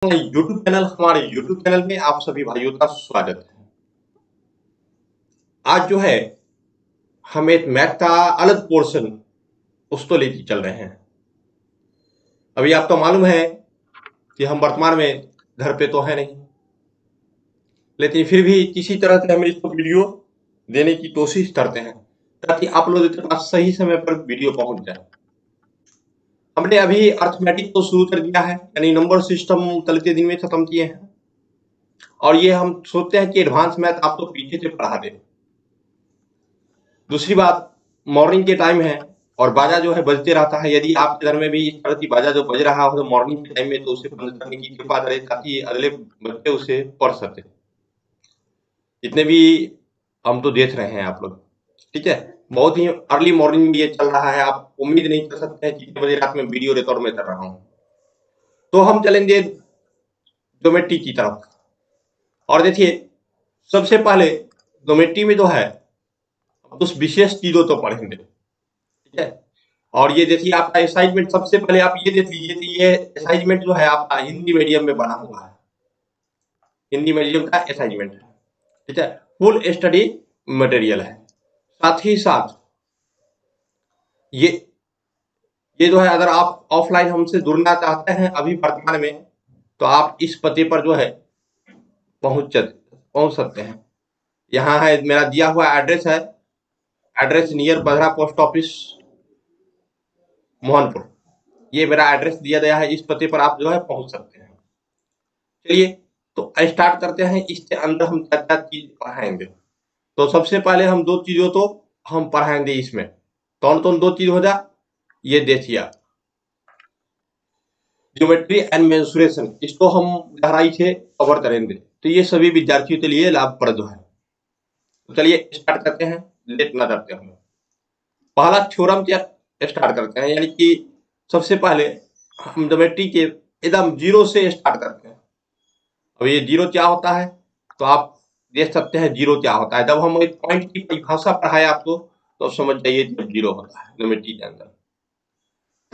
हमारे YouTube channel में आप सभी भाइयों का स्वागत है। आज जो है हम एक मैथ का अलग पोर्शन उसको लेके चल रहे हैं। अभी आपको मालूम है कि हम वर्तमान में घर पे तो है नहीं, लेकिन फिर भी किसी तरह से हम इसको वीडियो देने की कोशिश करते हैं ताकि आप लोगों के पास सही समय पर वीडियो पहुंच जाए। हमने अभी अर्थमेटिक को शुरू कर दिया है, यानी नंबर सिस्टम कल के दिन में खत्म किए हैं और ये हम सोचते हैं कि एडवांस मैथ आपको पीछे से पढ़ा दें। दूसरी बात, मॉर्निंग के टाइम है और बाजा जो है बजते रहता है। यदि आपके घर में भी इस तरह की बाजा जो बज रहा हो तो मॉर्निंग के टाइम में तो उसे बंद करने की कृपा करें ताकि अगले बच्चे उसे पढ़ सके। जितने भी हम तो देख रहे हैं आप लोग, ठीक है, बहुत ही अर्ली मॉर्निंग में ये चल रहा है। आप उम्मीद नहीं कर सकते हैं कि कितने बजे रात में वीडियो रिकॉर्ड में कर रहा हूँ। तो हम चलेंगे ज्योमेट्री की तरफ और देखिए, सबसे पहले ज्योमेट्री में जो है उस विशेष चीजों तो पढ़ेंगे, ठीक है। और ये देखिए आपका असाइनमेंट, सबसे पहले आप ये देख लीजिए कि ये असाइनमेंट जो है आपका हिंदी मीडियम में बना हुआ है। हिंदी मीडियम का असाइनमेंट है, ठीक है, फुल स्टडी मटेरियल है। साथ ही साथ ये जो है, अगर आप ऑफलाइन हमसे जुड़ना चाहते हैं अभी वर्तमान में, तो आप इस पते पर जो है पहुंच सकते हैं। यहाँ है मेरा दिया हुआ एड्रेस है, address near Badhra post office Mohanpur. ये मेरा एड्रेस दिया गया है, इस पते पर आप जो है पहुंच सकते हैं। चलिए तो स्टार्ट करते हैं। इसके अंदर हम क्या क्या चीज पढ़ाएंगे। तो सबसे पहले हम दो चीजों तो हम पढ़ाएंगे इसमें। कौन कौन दो चीज हो जा, ये देखिए, ज्योमेट्री एंड मेंसुरेशन, इसको हम गहराई से कवर करेंगे, तो ये सभी विद्यार्थियों के लिए लाभप्रद है। तो चलिए स्टार्ट करते हैं, लेट ना करते हैं। पहला थ्योरम क्या स्टार्ट करते हैं, यानी कि सबसे पहले हम ज्योमेट्री के एकदम जीरो से स्टार्ट करते हैं। अब ये जीरो क्या होता है, तो आप देख सकते हैं जीरो क्या होता है। जब हम एक पॉइंट की परिभाषा पढ़ाए आपको तो समझ जाइए जब जीरो होता है ज्योमेट्री के अंदर।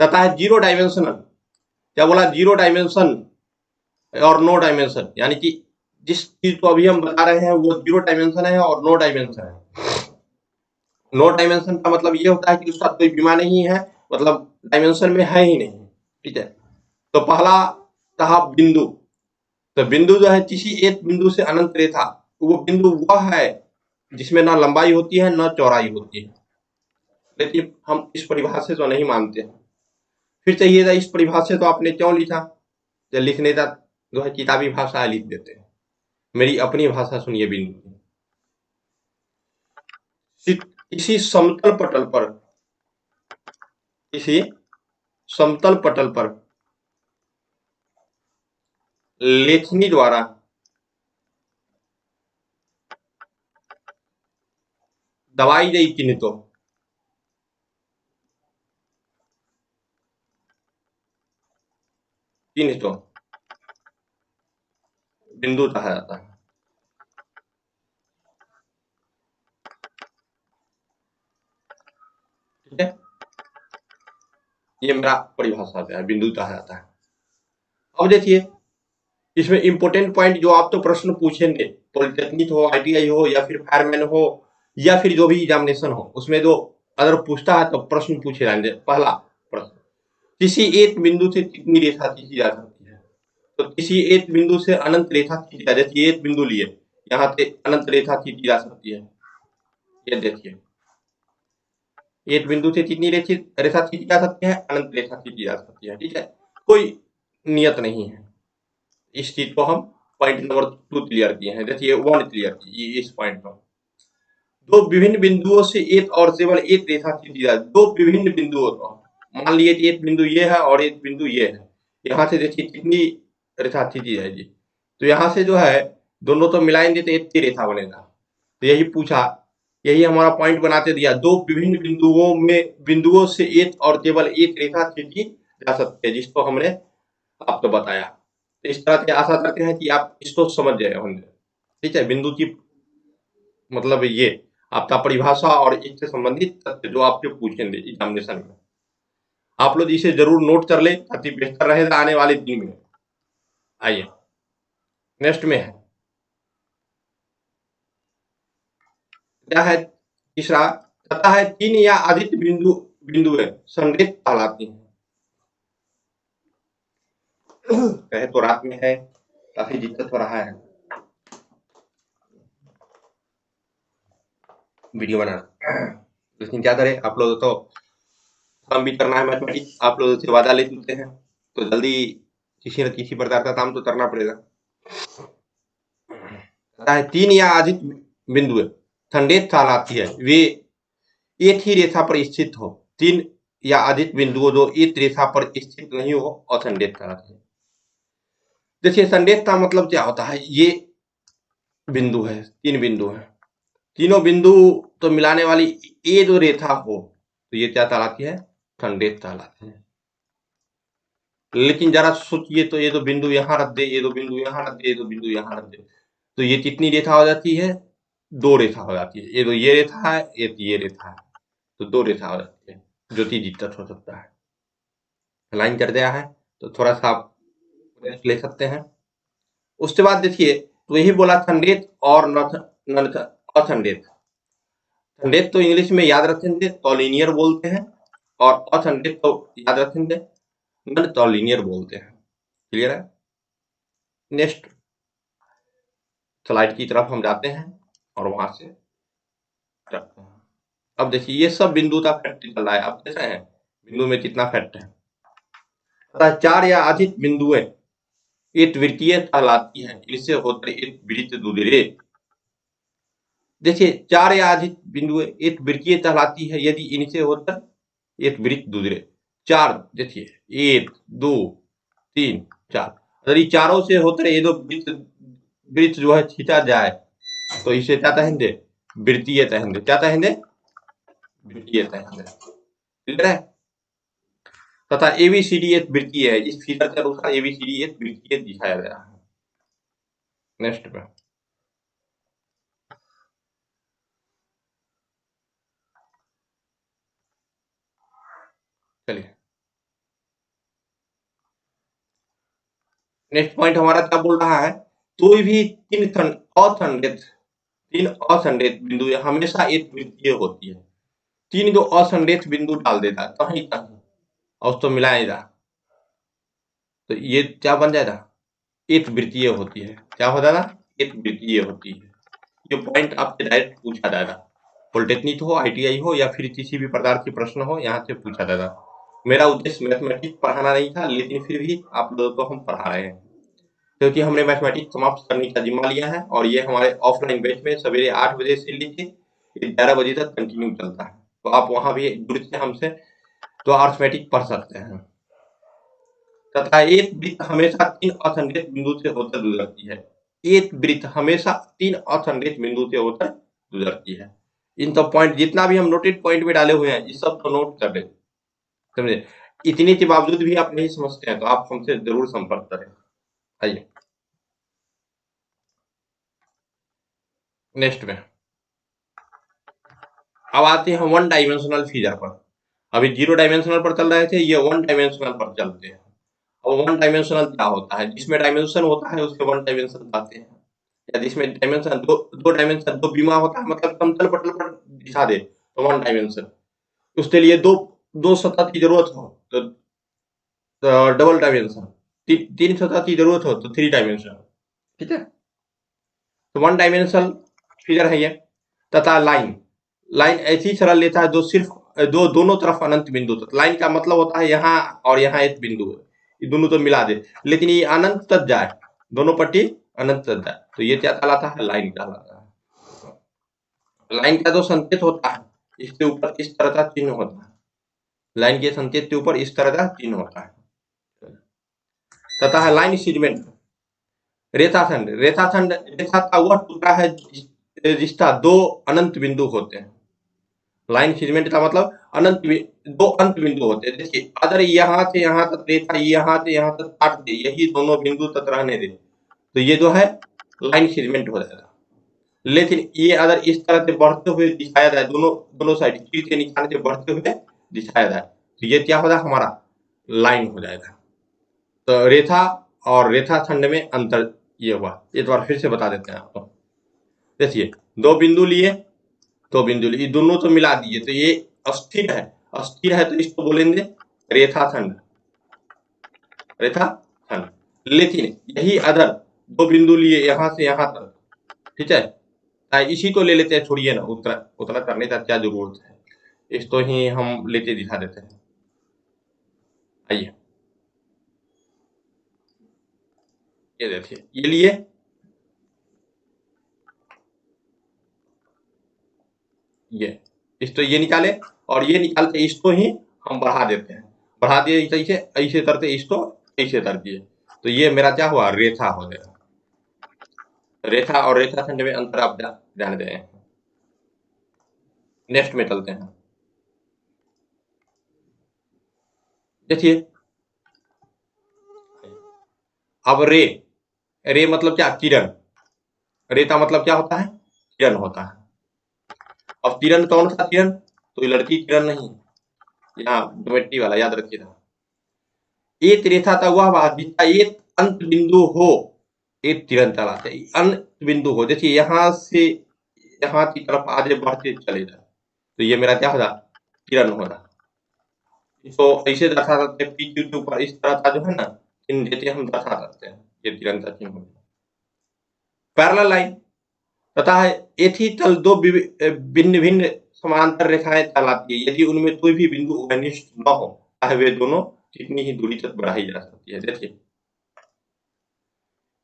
कहता है जीरो डायमेंशनल, क्या बोला, जीरो डायमेंशन और नो डायमेंशन, यानी कि जिस चीज को अभी हम बता रहे हैं वो जीरो डायमेंशन है और नो डायमेंशन है। नो डायमेंशन का मतलब ये होता है कि उसका कोई बीमा नहीं है, मतलब डायमेंशन में है ही नहीं, ठीक है। तो पहला कहा बिंदु। तो बिंदु जो है किसी एक बिंदु से अनंत रेखा, वो बिंदु वह है जिसमें ना लंबाई होती है ना चौड़ाई होती है। लेकिन हम इस परिभाषा से तो नहीं मानते हैं। फिर चाहिए था इस परिभाषा से, तो आपने क्यों लिखा, जब लिखने का जो है किताबी भाषा लिख देते हैं। मेरी अपनी भाषा सुनिए बिंदु की। किसी समतल पटल पर, किसी समतल पटल पर लेखनी द्वारा दबाई गई चिन्हितों, चिन्हितों बिंदु कहा जाता है, ठीक है। ये मेरा परिभाषा है, बिंदु कहा जाता है। अब देखिए, इसमें इंपोर्टेंट पॉइंट जो आप तो प्रश्न पूछेंगे, पॉलिटेक्निक हो, आईटीआई हो या फिर फायरमैन हो या फिर जो भी एग्जामिनेशन हो, उसमें जो अगर पूछता है तो प्रश्न पूछे जाएंगे। पहला प्रश्न, किसी एक बिंदु से कितनी रेखा खींची जा सकती है। तो किसी एक बिंदु से अनंत रेखा खींची जा, जैसे एक बिंदु लिए यहाँ से अनंत रेखा खींची जा सकती है। ये देखिए, एक बिंदु से कितनी रेखा खींची जा सकती है, अनंत रेखा खींची जा सकती है, ठीक है। कोई नियत नहीं है। इस चीज को हम पॉइंट नंबर 2 क्लियर किए हैं। देखिए 1 क्लियर की इस पॉइंट पर। दो विभिन्न बिंदुओं से एक और केवल एक रेखा खींची जाए। दो विभिन्न बिंदुओं को, मान लिए कि एक बिंदु ये है और एक बिंदु ये है। यहाँ से देखिए कितनी रेखा खींची जाएगी। तो यहाँ से जो है दोनों तो मिलाएंगे तो एक की रेखा बनेगा। तो यही पूछा, यही हमारा पॉइंट बनाते दिया। दो विभिन्न बिंदुओं से एक और केवल एक रेखा खींची जा सकती है, जिसको हमने आपको बताया। तो इस तरह से आशा करते हैं कि आप इसको समझ गए होंगे, ठीक है। बिंदु की मतलब ये आपका परिभाषा और इससे संबंधित तथ्य जो आपसे पूछेंगे एग्जामिनेशन में, आप लोग इसे जरूर नोट कर ले ताकि बेहतर रहेगा आने वाले दिन में। आइए नेक्स्ट में है, क्या है तीसरा, तथा है तीन या अधिक बिंदुएं संरेख कहलाती हैं। कहे तो रात में है, काफी दिक्कत हो रहा है वीडियो बनाना, लेकिन क्या करें, आप लोग तो काम भी करना है, मैथमेटिक्स आप लोग से वादा ले चुके हैं, तो जल्दी किसी न किसी प्रकार का काम तो करना पड़ेगा। तीन या अधिक बिंदुएं संरेख कहलाती है, वे एक ही रेखा पर स्थित हो। तीन या अधिक बिंदुओं जो एक रेखा पर स्थित नहीं हो असंरेख कहलाते हैं। देखिए संरेख का मतलब क्या होता है, ये बिंदु है, तीन बिंदु है, तीनों बिंदु तो मिलाने वाली ये जो रेखा हो तो ये क्या कहलाती है, संरेख कहलाती है। लेकिन जरा सोचिए तो ये दो बिंदु यहाँ रख दे, ये दो बिंदु यहाँ रख दे, ये दो बिंदु यहाँ रख दे, तो ये कितनी रेखा हो जाती है, दो रेखा हो जाती है। ये तो ये रेखा है, ये रेखा है, तो दो रेखा हो जाती है, जो कि दिक्कत हो सकता है। लाइन कट गया है तो थोड़ा सा आप रेस्ट ले सकते हैं। उसके बाद देखिए, तो यही बोला संरेख और असंरेख। संरेख तो इंग्लिश में याद रखेंगे कॉलिनियर बोलते हैं, और असंरेख तो याद रखेंगे नॉन कॉलिनियर बोलते हैं। क्लियर है। नेक्स्ट स्लाइड की तरफ हम जाते हैं और वहां से रखते हैं। अब देखिए ये सब बिंदु का फैक्ट चल रहा है, आप देख रहे हैं बिंदु में कितना फैक्ट है। चार या अधिक बिंदुएं एक वृत्तीय कहलाती है, इनसे होते एक वृत्त दुधरे। देखिए चार या अधिक बिंदुएं एक वृत्तीय कहलाती है यदि इनसे होकर एक वृत्त दुधरे। चार देखिए, एक दो तीन चार, अगर ये चारों से होकर ये दो वृत्त जो है खींचा जाए तो इसे क्या कहेंगे, वृत्तीय कहेंगे। क्या कहेंगे, वृत्तीय कहेंगे। क्लियर है। तथा एबीसीडी एक वृत्तीय है, इस फिगर के अनुसार एबीसीडी एक वृत्तीय दिखाया गया है। नेक्स्ट पे चलिए, नेक्स्ट पॉइंट हमारा क्या बोल रहा है, कोई भी तीन असंरेख बिंदु हमेशा एक वृत्तीय होती है। तीन जो असंरेख बिंदु डाल देता है कहीं कहीं और उसको मिलाएगा तो ये क्या बन जाएगा, एक वृत्तीय होती है। क्या हो जाएगा, एक वृत्तीय होती है। ये पॉइंट आपसे डायरेक्ट पूछा जाएगा, पॉलिटेक्निक हो, आईटीआई हो या फिर किसी भी प्रकार के प्रश्न हो, यहाँ से पूछा जाएगा। मेरा उद्देश्य मैथमेटिक्स पढ़ाना नहीं था, लेकिन फिर भी आप लोगों को हम पढ़ा रहे हैं, क्योंकि हमने मैथमेटिक्स समाप्त करने का जिम्मा लिया है और ये हमारे ऑफलाइन बैच में सवेरे 8 बजे से लेके 11 बजे तक कंटिन्यू चलता है। तो आप वहां भी जुड़ के हमसे तो अर्थमेटिक पढ़ सकते हैं। तथा एक वृत्त हमेशा तीन असंरेख बिंदु से होकर गुजरती है। एक वृत्त हमेशा तीन असंरेख बिंदु से होकर गुजरती है। इन सब पॉइंट जितना भी हम नोटेड पॉइंट में डाले हुए हैं, ये सब तो नोट कर लें, समझे। इतने के बावजूद भी आप नहीं समझते हैं तो आप हमसे जरूर संपर्क करें। आइए नेक्स्ट में अब आते हैं वन डायमेंशनल फिगर पर। अभी जीरो डायमेंशनल पर चल रहे थे, ये वन डायमेंशनल पर चलते हैं। अब वन डायमेंशनल क्या होता है, जिसमें डायमेंशन होता है उसके वन डायमेंशन आते हैं, या जिसमें डायमेंशन दो डायमेंशन दो बीमा होता है, मतलब समतल पटल पर दिखा दे तो वन डायमेंशन। उसके लिए दो दो सतह की जरूरत हो तो डबल डायमेंशन, तीन सतह की जरूरत हो तो थ्री डायमेंशन। ठीक है, तो वन डायमेंशनल फिगर है ये। तथा लाइन, लाइन ऐसी सरल लेता है जो सिर्फ दोनों तरफ अनंत बिंदु तक। लाइन का मतलब होता है यहाँ और यहाँ एक बिंदु है, ये दोनों तो मिला दे, लेकिन ये अनंत तक जाए, दोनों पट्टी अनंत तक जाए, तो ये क्या कहलाता है, लाइन कहलाता है। लाइन का जो संकेत होता है इसके ऊपर इस तरह का चिन्ह होता है, लाइन के संकेत के ऊपर इस तरह का चिन्ह होता है। तथा है लाइन सेगमेंट, रेखाखंड। रेखाखंड रेखा का वह टुकड़ा है जिसका दो अनंत बिंदु होते हैं। लाइन सेगमेंट का मतलब अनंत दो अंत बिंदु होते हैं। देखिए अगर यहाँ से यहाँ तक रेखा यहाँ से यहाँ तक काट दे, यही दोनों बिंदु तक रहने दे, तो ये जो है लाइन सेगमेंट हो जाएगा। लेकिन ये अगर इस तरह से बढ़ते हुए दिखाया जाए, दोनों दोनों साइड तीर के निशान से बढ़ते हुए दिखाया जाए, तो ये क्या होगा, हमारा लाइन हो जाएगा। तो रेखा और रेखाखंड में अंतर ये हुआ। एक बार फिर से बता देते हैं आपको। देखिए, दो बिंदु लिए, दोनों तो मिला दिए, तो ये अस्थिर है। अस्थिर है तो इसको बोलेंगे रेखाखंड, रेखाखंड। लेकिन यही अदर दो बिंदु लिए यहां से यहां तक, ठीक है, इसी को ले लेते हैं, छोड़िए ना, उतना उतना करने का क्या जरूरत है, इसको ही हम लेके दिखा देते हैं। आइए, ये देखिए, ये लिए, ये इसको ये निकाले, और ये निकालते इसको ही हम बढ़ा देते हैं। बढ़ा दिए ऐसे ऐसे करते, इसको ऐसे कर दिए, तो ये मेरा क्या हुआ, रेखा हो गया। रेखा और रेखाखंड में अंतर आप ध्यान दें। नेक्स्ट में चलते हैं। देखिए, अब रे, रे मतलब क्या, किरण। रे का मतलब क्या होता है, किरण होता है। अब किरण कौन सा किरण, तो ये लड़की किरण नहीं, यहाँ ज्योमेट्री वाला याद रखिएगा। एक रेखा का वह भाग जिसका एक अंत बिंदु हो, एक किरण चलाते हैं। अंत बिंदु हो, देखिए यहाँ से यहाँ की तरफ आगे बढ़ते चले जाए, तो ये मेरा क्या होगा, किरण होगा। इसको ऐसे दर्शा सकते हैं, पी क्यू के ऊपर इस तरह का जो है ना चिन्ह देते हम दर्शा सकते हैं, ये किरण का चिन्ह होगा। पैरेलल लाइन तथा एक ही तल दो भिन्न भिन्न समांतर रेखाएं चलाती है, यदि उनमें कोई भी बिंदु घनिष्ठ न हो, चाहे वे दोनों कितनी ही दूरी तक बढ़ाई जा सकती है। देखिए,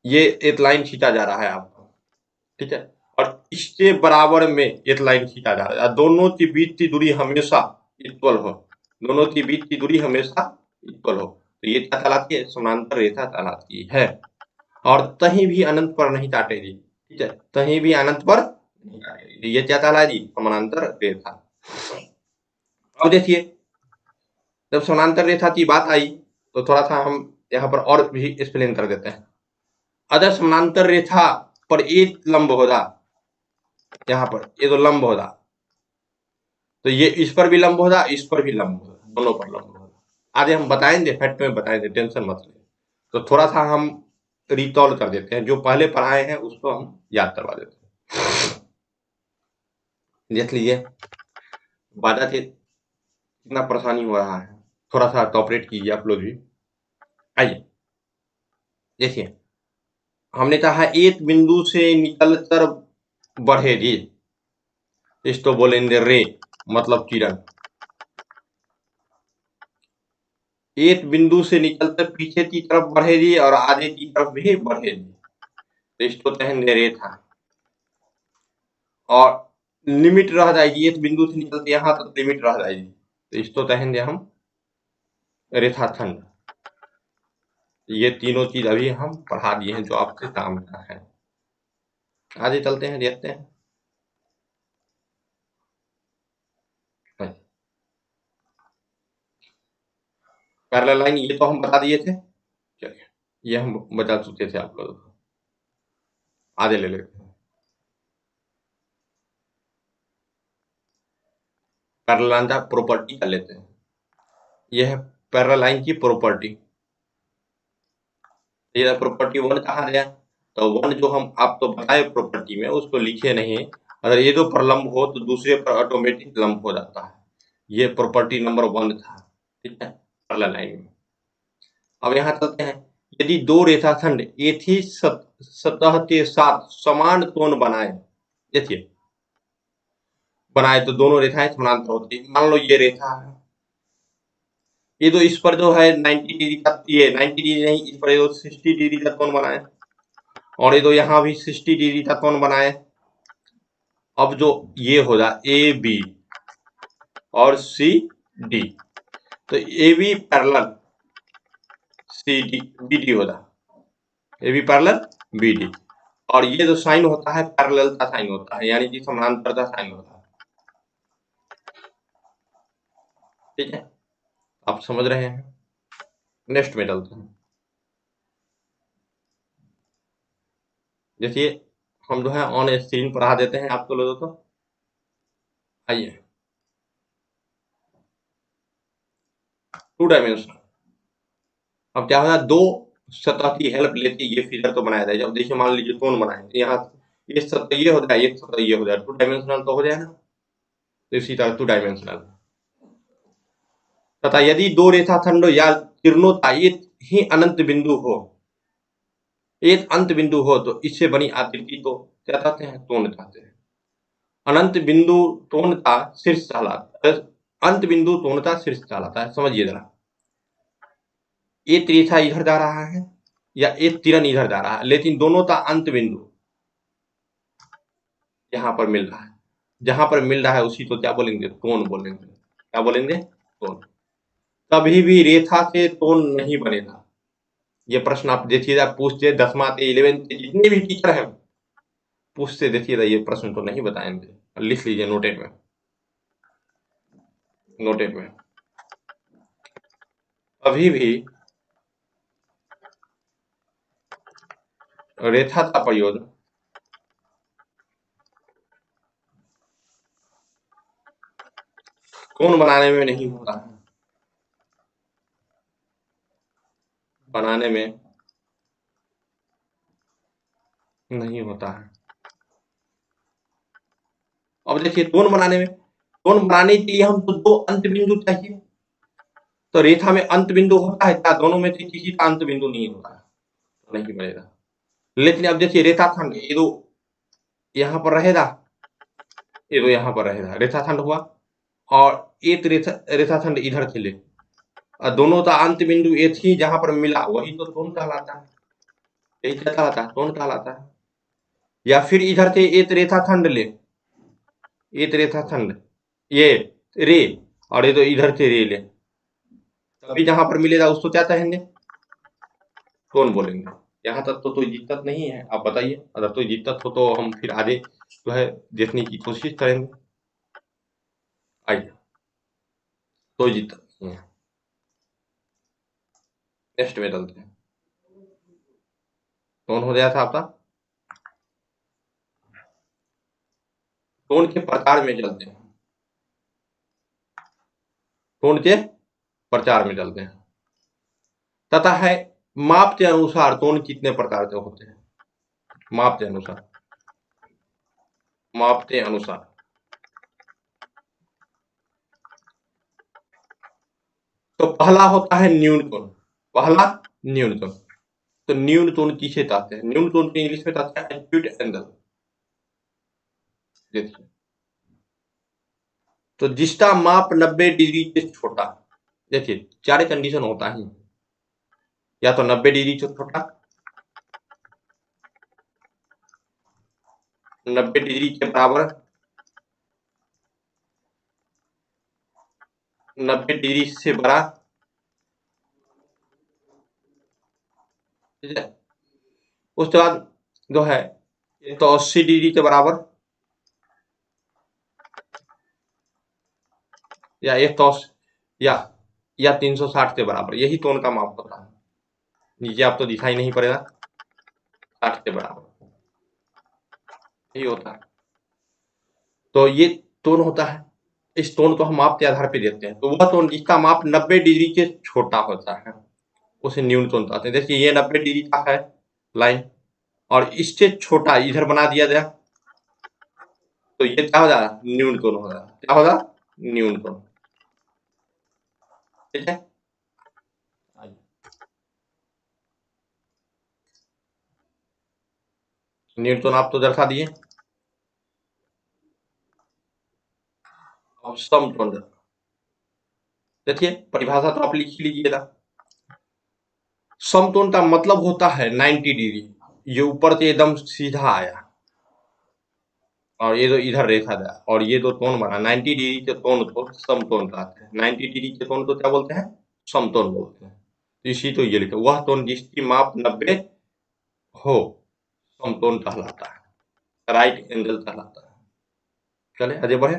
ये एक लाइन खींचा जा रहा है आपको, ठीक है, और इसके बराबर में एक लाइन खींचा जा रहा है, दोनों के बीच की दूरी हमेशा इक्वल हो, दोनों के बीच की दूरी हमेशा इक्वल हो, तो ये क्या कहलाती है, समांतर रेखा कहलाती है। और कहीं भी अनंत पर नहीं काटेगी, ठीक है, कहीं भी अनंत पर नहीं काटेगी, ये क्या कहलाएगी, समानांतर रेखा। अब देखिए, जब समानांतर रेखा की बात आई तो थोड़ा सा हम यहाँ पर और भी एक्सप्लेन कर देते हैं। अगर समानांतर रेखा पर एक लंब होगा, यहाँ पर ये तो लंब होगा, तो ये इस पर भी लंब होगा, इस पर भी लंब होगा, दोनों पर लंब होगा। आगे हम बताएंगे, फैक्ट में बताएंगे, टेंशन मत ले। तो थोड़ा सा हम रिकॉल कर देते हैं, जो पहले पढ़ाए हैं उसको हम याद करवा देते हैं। देख लीजिए, बाधा से कितना परेशानी हो रहा है, थोड़ा सा कॉपरेट कीजिए आप लोग भी। आइए, देखिए, हमने कहा एक बिंदु से निकलकर बढ़ेगी, इसको बोलेंगे रे, मतलब किरण। एक बिंदु से निकलकर पीछे की तरफ बढ़ेगी और आगे की तरफ भी बढ़ेगी, तो इसको कहेंगे रेखा। और लिमिट रह जाएगी, एक बिंदु से निकलकर यहाँ तक लिमिट रह जाएगी, तो इसको कहेंगे हम रेखाखंड। ये तीनों चीज अभी हम पढ़ा दिए हैं जो आपके काम का है। आगे चलते हैं, देखते हैं। पैरेलल लाइन ये तो हम बता दिए थे, चलिए ये हम बता चुके थे आप लोगों को। आगे ले लेते हैं, पैरेलल लाइन का प्रॉपर्टी कर लेते हैं। ये है पैरेलल लाइन की प्रॉपर्टी। ये प्रॉपर्टी वन कहा गया, तो वन जो हम आपको बताए प्रॉपर्टी में उसको लिखे नहीं, अगर ये दो पर लंब हो तो दूसरे पर ऑटोमेटिक लंब हो जाता है। ये प्रॉपर्टी नंबर वन था, ठीक है, पैरेलल लाइन में। अब यहाँ चलते हैं, यदि दो रेखाखंड एक ही सतह के साथ समान कोण बनाए, देखिए बनाए तो दोनों रेखाएं समानांतर होती है। मान लो ये रेखा है, ये तो इस पर जो है 90 डिग्री का, ये 90 डिग्री नहीं, इस पर ये 60 डिग्री का कोण बनाए, और ये तो यहाँ भी 60 डिग्री का कोण बनाए। अब जो ये होगा ए बी और सी डी, तो A B parallel C D B D होगा, A B parallel B D. और ये जो साइन होता है पैरेलल का साइन होता है, यानी कि समानांतर का साइन होता है, ठीक है, आप समझ रहे हैं। नेक्स्ट में चलते हैं। देखिए, हम जो है ऑन स्क्रीन पढ़ा देते हैं आपको लोगों को। आइए, टू डायमेंशन। अब क्या होगा, दो सतह की हेल्प लेती ये फिगर तो बनाया जाए। जब देखिए मान लीजिए टोन बनाए, यहाँ ये सतह ये हो जाए, एक सतह ये हो जाए, 2 डायमेंशनल तो हो जाए ना। तो इसी तरह 2 डायमेंशनल तथा यदि दो रेखाखंडों या किरणों एक ही अनंत बिंदु हो, एक अंत बिंदु हो, तो इससे बनी आकृति को क्या कहते हैं? टोन कहते हैं। अनंत बिंदु टोन का शीर्ष कहलाता है, अंत बिंदु टोन का शीर्ष कहलाता है। समझिए जरा, एक रेखा इधर जा रहा है या एक किरण इधर जा रहा है, लेकिन दोनों का अंत बिंदु यहाँ पर मिल रहा है। जहां पर मिल रहा है उसी को क्या बोलेंगे? टोन बोलेंगे। क्या बोलेंगे? टोन। कभी भी रेखा से टोन नहीं बनेगा। ये प्रश्न आप देखिएगा, पूछते 10वीं के 11th के जितने भी टीचर हैं पूछते देखिएगा, ये प्रश्न तो नहीं बताएंगे। लिख लीजिए नोटेड में, नोटेड में। अभी भी रेखा का प्रयोग कौन बनाने में नहीं होता है, बनाने में नहीं होता है। अब देखिए टोन बनाने में, टोन बनाने के लिए हमको 2 अंत बिंदु चाहिए। तो रेखा में अंत बिंदु होता है क्या? दोनों में से किसी का अंत बिंदु नहीं होता है, तो नहीं बनेगा। लेकिन अब देखिए रेखाखंड, ये दो यहाँ पर रहेगा, ये दो यहाँ पर रहेगा, रेखाखंड हुआ। और एक रेखाखंड इधर चले, और दोनों का अंत बिंदु एक ही जहां पर मिला, वही तो टोन कहलाता है। यही क्या कहलाता है? टोन कहलाता है। या फिर इधर से एक रेखाखंड ले, एक रेखाखंड ये रे, और ये तो इधर से रे ले, तभी जहां पर मिलेगा उसको क्या कहेंगे? टोन बोलेंगे। यहाँ तक तो कोई दिक्कत नहीं है। आप बताइए, अगर कोई दिक्कत हो तो हम फिर आगे जो है देखने की कोशिश करेंगे। आइए, कोई दिक्कत नहीं है, नेक्स्ट में चलते हैं। टोन हो गया था आपका। टोन के प्रकार में चलते हैं, टोन के प्रचार में चलते हैं। तथा है माप के अनुसार टोन कितने प्रकार के होते हैं? माप के अनुसार, माप के अनुसार। तो पहला होता है न्यून टोन, पहला न्यून टोन। तो न्यून टोन किसे कहते हैं? न्यून टोन को इंग्लिश में कहते हैं एक्यूट एंगल। देखिए, तो जिसका माप 90 डिग्री से छोटा, देखिए 4 कंडीशन होता है, या तो 90 डिग्री से छोटा, 90 डिग्री के बराबर, 90 डिग्री से बड़ा, ठीक है। उसके बाद जो है तो 80 डिग्री के बराबर, या 180 या 360 के बराबर, यही टोन का माप होता है। नीचे आपको दिखाई नहीं पड़ेगा, 60 के बराबर यही होता है। तो ये टोन होता है। इस टोन को हम माप के आधार पर देते हैं। तो वह टोन जिसका माप 90 डिग्री से छोटा होता है उसे न्यून टोन कहते हैं। देखिए ये 90 डिग्री का है लाइन, और इससे छोटा इधर बना दिया गया, तो ये क्या हो जाएगा? न्यून टोन हो जाएगा। क्या होगा? न्यून टोन। ठीक है, न्यून टोन आप तो दर्शा दिए। अब सम टोन, देखिए परिभाषा तो आप लिख ही लीजिएगा। समटोन का मतलब होता है 90 डिग्री, ये ऊपर से एकदम सीधा आया और ये तो इधर रेखा था, और ये तो टोन बना 90 डिग्री के टोन को समटोन कहते हैं। 90 डिग्री के टोन को क्या बोलते हैं? समटोन बोलते हैं। तो इसी तो ये लिखा, वह टोन जिसकी माप 90 हो समटोन कहलाता है, राइट एंगल कहलाता है। चले आगे बढ़े।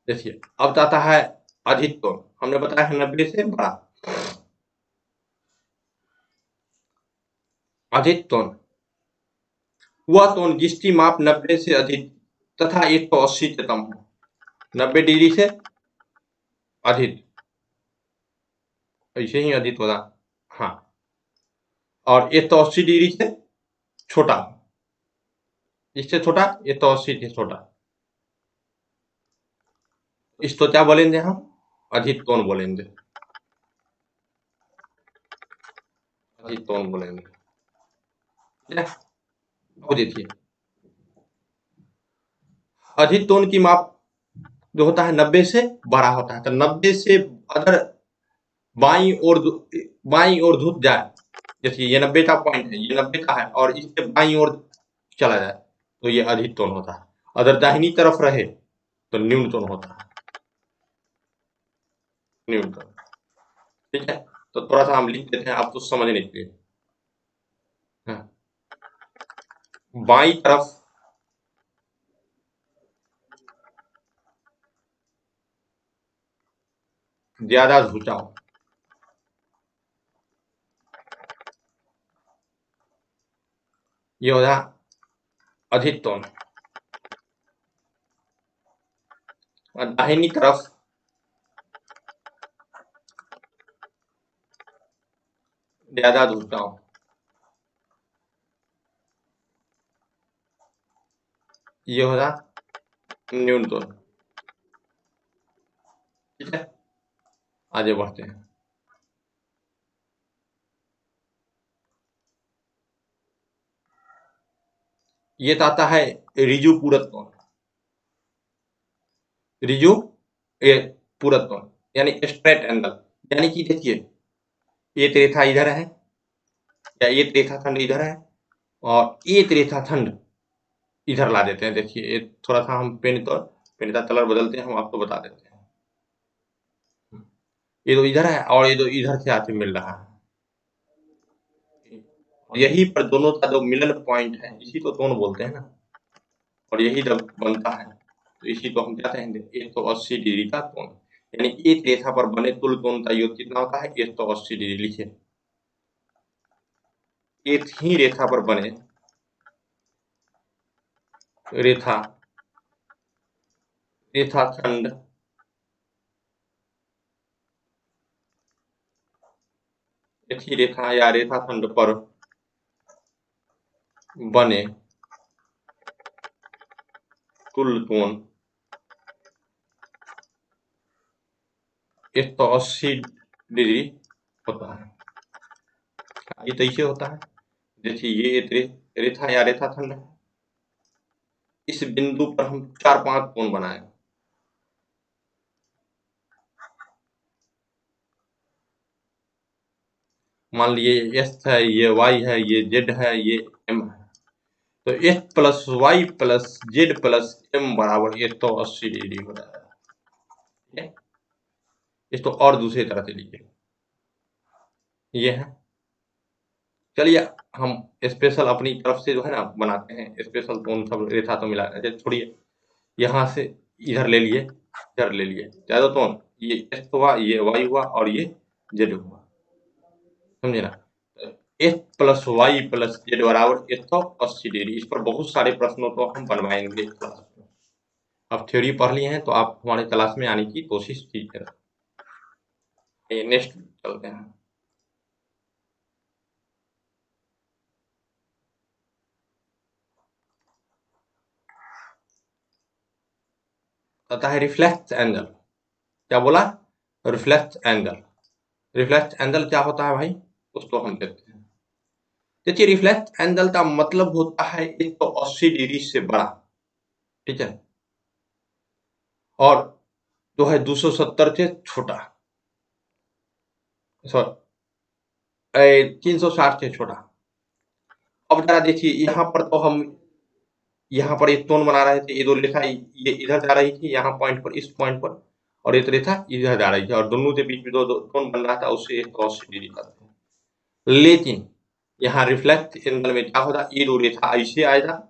देखिए अब आता है अधिक टोन। हमने बताया है 90 से बड़ा। अधिक टोन वह टोन जिसकी माप 90 से अधिक तथा 180 से कम हो। 90 डिग्री से अधिक, ऐसे ही अधिक होगा। हाँ, और ये तो 80 डिग्री से छोटा, इससे छोटा, ये तो 80 से छोटा, इस तो क्या बोलेंगे हम, अधिक कोण बोलेंगे, अधिक कोण बोलेंगे। ठीक है, अब देखिए अधिक कोण की माप जो होता है 90 से बड़ा होता है, तो 90 से अगर बाई ओर झुक जाए, जैसे ये 90 का पॉइंट है, ये 90 का है और इससे बाई ओर चला जाए तो ये अधिक टोन होता है। अगर दाहिनी तरफ रहे तो न्यून टोन होता है, न्यून टोन। ठीक है, तो थोड़ा सा हम लिख देते हैं आपको समझने के लिए। हाँ, बाई तरफ ज्यादा झुकाव, ये होगा अधिक टोन, और दाहिनी तरफ ज्यादा झुकाव, ये होगा न्यून टोन। ठीक है, आगे बढ़ते हैं। ये तो आता है रिजु पूरक टोन, रिजु ये पूरक टोन यानी स्ट्रेट एंगल, यानी कि देखिए ये रेखा इधर है, या ये रेखाखंड इधर है, और एक रेखाखंड इधर ला देते हैं। देखिए ये थोड़ा सा हम पेन का कलर बदलते हैं, हम आपको बता देते हैं। ये तो इधर है और ये तो इधर से आके मिल रहा है, यही पर दोनों का जो मिलन पॉइंट है इसी को टोन बोलते हैं ना, और यही जब बनता है तो इसी को हम क्या कहेंगे, 180 डिग्री का कोण। यानी एक रेखा पर बने तुल्य कोण का योग कितना होता है, 180 डिग्री। लिखिए एक ही रेखा पर बने रेखा रेखाखंड एक ही रेखा या रेखाखंड पर बने कुल कोण 180 डिग्री होता है। ये तो ऐसे होता है, देखिए ये एक रेखा या रेखाखंड है, इस बिंदु पर हम 4-5 कोण बनाए, मान लीजिए एस है, ये वाई है, ये जेड है, ये एम है, तो S plus Y plus Z plus M बराबर 180 डिग्री हो जाएगा। इसको और दूसरी तरह से लिखिए, ये है, चलिए हम स्पेशल अपनी तरफ से जो है ना बनाते हैं स्पेशल टोन, सब रेखा तो मिला छोड़िए, यहाँ से इधर ले लिए, इधर ले लिए ज्यादा टोन, ये एस हुआ, ये वाई हुआ और ये जेड हुआ, समझे ना। S plus Y plus Z बराबर 180 डिग्री। इस पर बहुत सारे प्रश्नों को हम बनवाएंगे क्लास में। अब थ्योरी पढ़ लिए हैं तो आप हमारे क्लास में आने की कोशिश कीजिएगा। नेक्स्ट चलते हैं। आता है रिफ्लेक्स एंगल। क्या बोला, रिफ्लेक्स एंगल। रिफ्लेक्स एंगल क्या होता है भाई, उसको हम देखते हैं। देखिए रिफ्लेक्स एंगल का मतलब होता है 180 डिग्री से बड़ा, ठीक है, और जो है 270 से छोटा, सॉरी 360 से छोटा। अब जरा देखिए यहाँ पर तो हम यहाँ पर एक टोन बना रहे थे, ये दो रेखा ये इधर जा रही थी यहाँ पॉइंट पर, इस पॉइंट पर, और एक रेखा इधर जा रही थी, और दोनों के बीच में दो टोन बन रहा था, उससे 180 डिग्री का था। लेकिन यहाँ रिफ्लेक्ट एंगल में क्या होगा, ये दो रेखा ऐसे आएगा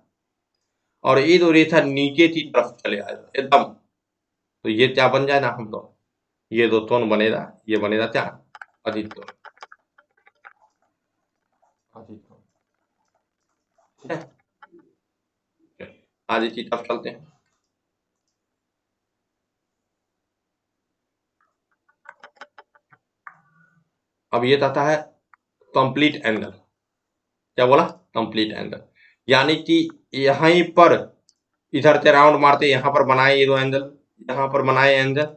और ये दो रेखा नीचे की तरफ चले आएगा एकदम, तो ये क्या बन जाए ना हम लोग, ये दो टोन बनेगा, ये बनेगा क्या, अधिक टोन, अधिक टोन। ठीक है, आगे की तरफ चलते हैं। अब ये आता है कंप्लीट एंगल। क्या बोला? कंप्लीट एंगल, यानी कि यहीं पर इधर से राउंड मारते यहाँ पर बनाए ये दो एंगल, यहाँ पर बनाए एंगल,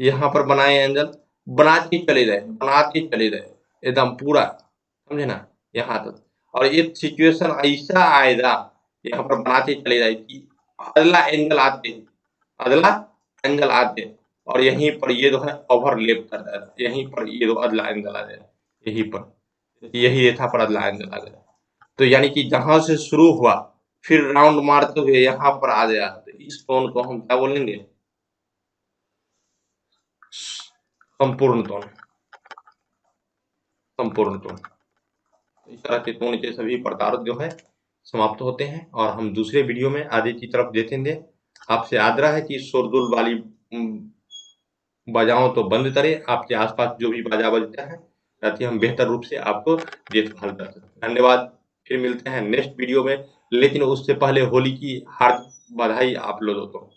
यहाँ पर बनाए एंगल, बनाते चले गए, बनाते चले गए एकदम पूरा, समझे ना, यहाँ तक। और ये सिचुएशन ऐसा आएगा, यहाँ पर बनाते चले जाए कि अगला एंगल आते, अगला एंगल आते, और यहीं पर ये जो है ओवरलैप कर रहा है, यहीं पर ये जो अगला एंगल आ जाए, यहीं पर, यही रेखा पर अगला एंगल आ गया। तो यानी कि जहां से शुरू हुआ फिर राउंड मारते हुए यहाँ पर आ गया, तो इस टोन को हम क्या बोलेंगे? संपूर्ण टोन, संपूर्ण टोन। इस तरह के टोन के सभी प्रकार जो है समाप्त होते हैं, और हम दूसरे वीडियो में आगे की तरफ देखेंगे। आपसे आग्रह है कि शोरगुल वाली बाजाओं तो बंद करें, आपके आसपास जो भी बाजा बजता है, ताकि हम बेहतर रूप से आपको देखभाल कर सकें। धन्यवाद, फिर मिलते हैं नेक्स्ट वीडियो में, लेकिन उससे पहले होली की हार्दिक बधाई आप लोगों को।